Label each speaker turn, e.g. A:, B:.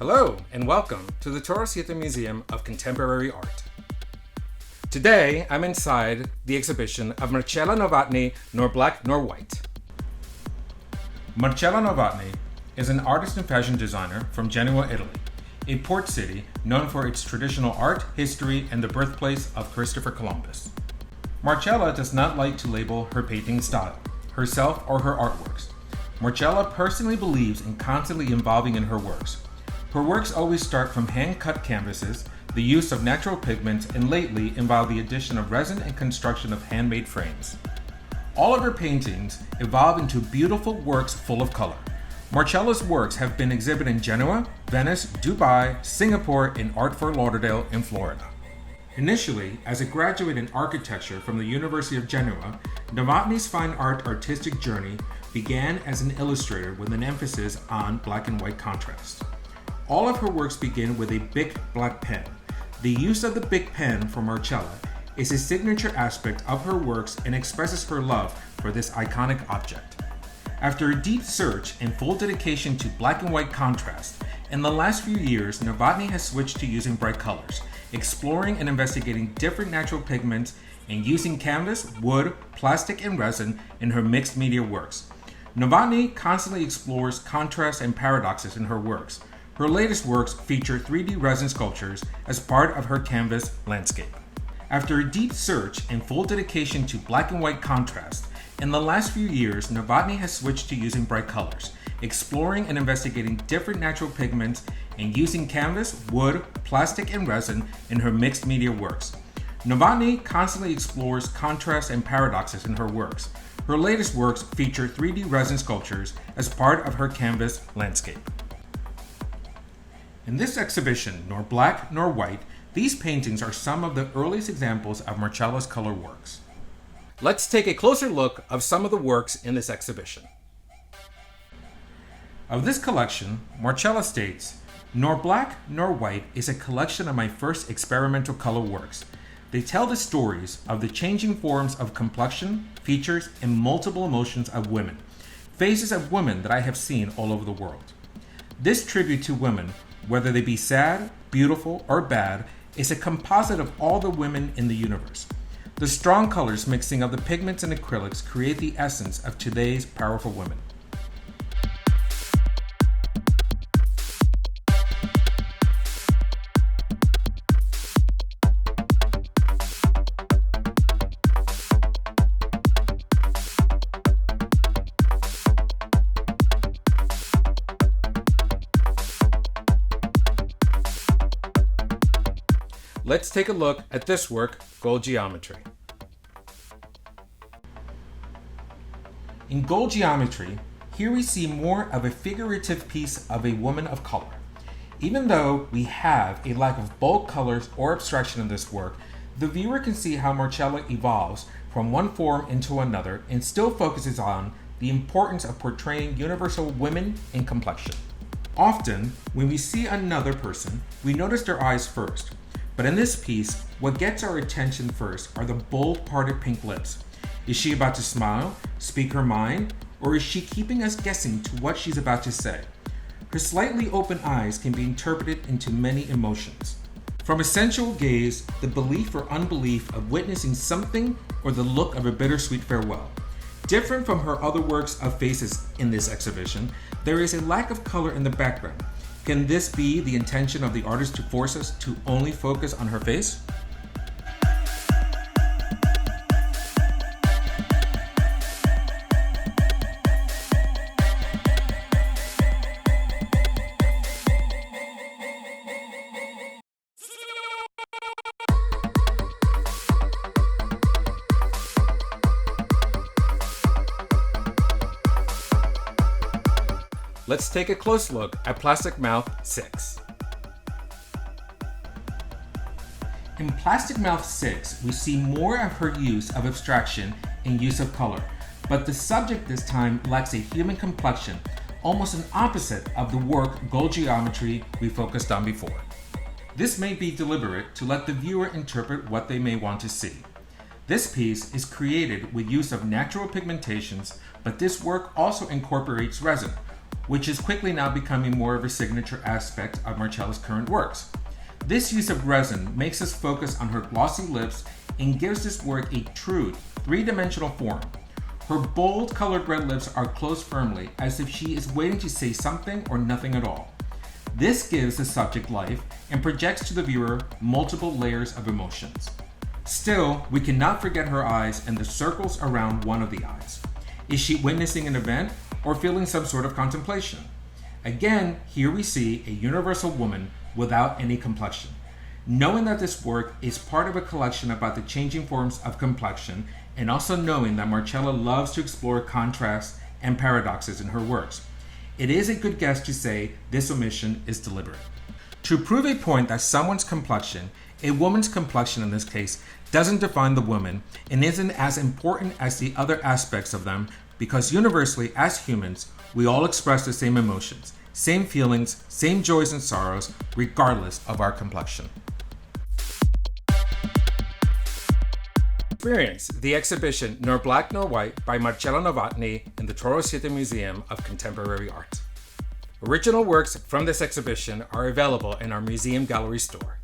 A: Hello and welcome to the TOROSIETE Museum of Contemporary Art. Today I'm inside the exhibition of Marcella Novotny, Nor Black Nor White. Marcella Novotny is an artist and fashion designer from Genoa, Italy, a port city known for its traditional art, history, and the birthplace of Christopher Columbus. Marcella does not like to label her painting style, herself, or her artworks. Marcella personally believes in constantly evolving in her works. Her works always start from hand-cut canvases, the use of natural pigments, and lately involve the addition of resin and construction of handmade frames. All of her paintings evolve into beautiful works full of color. Marcella's works have been exhibited in Genoa, Venice, Dubai, Singapore, and Art Fort Lauderdale in Florida. Initially, as a graduate in architecture from the University of Genoa, Novotny's fine art artistic journey began as an illustrator with an emphasis on black and white contrast. All of her works begin with a big black pen. The use of the big pen for Marcella is a signature aspect of her works and expresses her love for this iconic object. After a deep search and full dedication to black and white contrast, in the last few years, Novotny has switched to using bright colors, exploring and investigating different natural pigments, and using canvas, wood, plastic, and resin in her mixed media works. Novotny constantly explores contrasts and paradoxes in her works. Her latest works feature 3D resin sculptures as part of her canvas landscape. After a deep search and full dedication to black and white contrast, in the last few years, Novotny has switched to using bright colors, exploring and investigating different natural pigments, and using canvas, wood, plastic, and resin in her mixed media works. Novotny constantly explores contrasts and paradoxes in her works. Her latest works feature 3D resin sculptures as part of her canvas landscape. In this exhibition, Nor Black Nor White, these paintings are some of the earliest examples of Marcella's color works. Let's take a closer look of some of the works in this exhibition. Of this collection, Marcella states, "Nor Black Nor White is a collection of my first experimental color works. They tell the stories of the changing forms of complexion, features, and multiple emotions of women, faces of women that I have seen all over the world. This tribute to women, whether they be sad, beautiful, or bad, is a composite of all the women in the universe. The strong colors mixing of the pigments and acrylics create the essence of today's powerful women." Let's take a look at this work, Gold Geometry. In Gold Geometry, here we see more of a figurative piece of a woman of color. Even though we have a lack of bold colors or abstraction in this work, the viewer can see how Marcella evolves from one form into another and still focuses on the importance of portraying universal women in complexion. Often, when we see another person, we notice their eyes first. But in this piece, what gets our attention first are the bold parted pink lips. Is she about to smile, speak her mind, or is she keeping us guessing to what she's about to say? Her slightly open eyes can be interpreted into many emotions. From a sensual gaze, the belief or unbelief of witnessing something, or the look of a bittersweet farewell. Different from her other works of faces in this exhibition, there is a lack of color in the background. Can this be the intention of the artist to force us to only focus on her face? Let's take a close look at Plastic Mouth 6. In Plastic Mouth 6, we see more of her use of abstraction and use of color, but the subject this time lacks a human complexion, almost an opposite of the work Gold Geometry we focused on before. This may be deliberate to let the viewer interpret what they may want to see. This piece is created with use of natural pigmentations, but this work also incorporates resin. which is quickly now becoming more of a signature aspect of Marcella's current works. This use of resin makes us focus on her glossy lips and gives this work a true three-dimensional form. Her bold colored red lips are closed firmly, as if she is waiting to say something or nothing at all. This gives the subject life and projects to the viewer multiple layers of emotions. Still, we cannot forget her eyes and the circles around one of the eyes. Is she witnessing an event or feeling some sort of contemplation? Again, here we see a universal woman without any complexion. Knowing that this work is part of a collection about the changing forms of complexion, and also knowing that Marcella loves to explore contrasts and paradoxes in her works, it is a good guess to say this omission is deliberate. To prove a point that someone's complexion, a woman's complexion in this case, doesn't define the woman and isn't as important as the other aspects of them, because universally, as humans, we all express the same emotions, same feelings, same joys and sorrows, regardless of our complexion. Experience the exhibition Nor Black Nor White by Marcella Novotny in the TOROSIETE Museum of Contemporary Art. Original works from this exhibition are available in our museum gallery store.